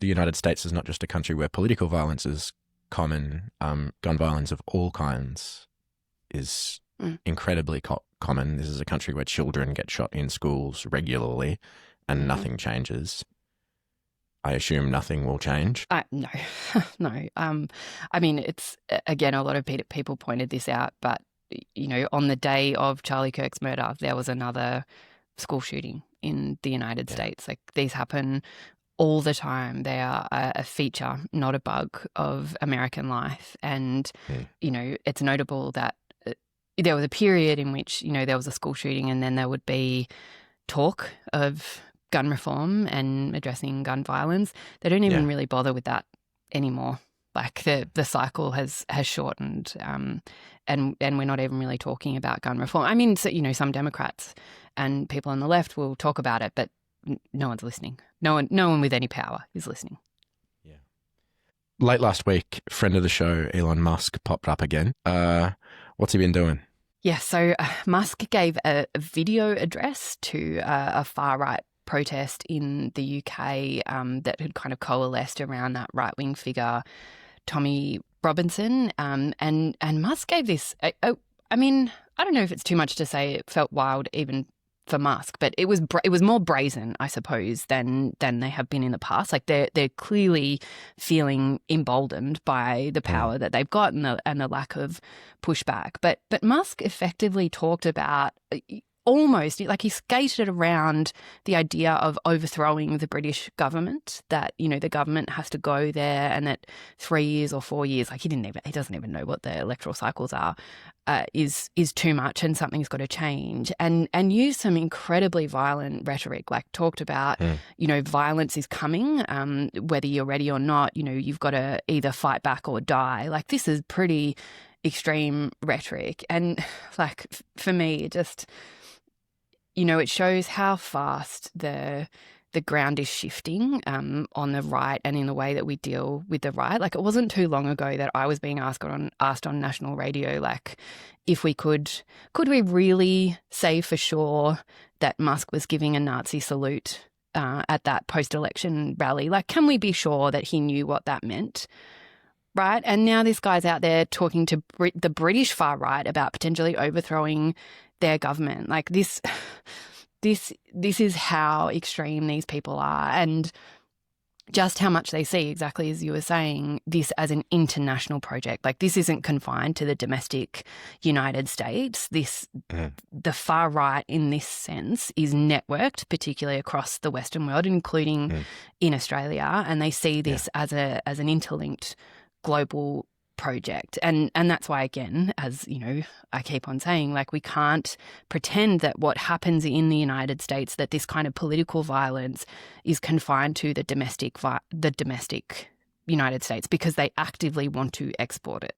the United States is not just a country where political violence is common. Gun violence of all kinds is incredibly common. This is a country where children get shot in schools regularly and nothing changes. I assume nothing will change. No, no. I mean, it's, again, a lot of people pointed this out, but, you know, on the day of Charlie Kirk's murder, there was another school shooting in the United States. Like, these happen all the time. They are a feature, not a bug, of American life. And, you know, it's notable that there was a period in which, you know, there was a school shooting and then there would be talk of gun reform and addressing gun violence. They don't even really bother with that anymore. Like, the cycle has shortened, and we're not even really talking about gun reform. I mean, so, you know, some Democrats and people on the left will talk about it, but no one's listening. No one with any power is listening. Yeah. Late last week, friend of the show, Elon Musk, popped up again. What's he been doing? Yeah, so Musk gave a video address to a far-right protest in the UK that had kind of coalesced around that right-wing figure, Tommy Robinson. And Musk gave this, I mean, I don't know if it's too much to say it felt wild even for Musk, but it was more brazen, I suppose, than they have been in the past. Like, they're clearly feeling emboldened by the power that they've got and the lack of pushback. But Musk effectively talked about, almost like, he skated around the idea of overthrowing the British government, that, you know, the government has to go there and that 3 years or 4 years, like, he doesn't even know what the electoral cycles are, is too much and something's got to change, and used some incredibly violent rhetoric, like talked about, you know, violence is coming, whether you're ready or not, you know, you've got to either fight back or die. Like, this is pretty extreme rhetoric. And, like, for me, it just, you know, it shows how fast the ground is shifting on the right and in the way that we deal with the right. Like, it wasn't too long ago that I was being asked on national radio, like, if we could we really say for sure that Musk was giving a Nazi salute at that post-election rally? Like, can we be sure that he knew what that meant? Right? And now this guy's out there talking to the British far right about potentially overthrowing their government. Like, this is how extreme these people are, and just how much they see, exactly as you were saying, this as an international project. Like, this isn't confined to the domestic United States. The far right in this sense is networked, particularly across the Western world, including in Australia, and they see this as an interlinked global project. And that's why, again, as you know, I keep on saying, like, we can't pretend that what happens in the United States, that this kind of political violence is confined to the domestic United States, because they actively want to export it.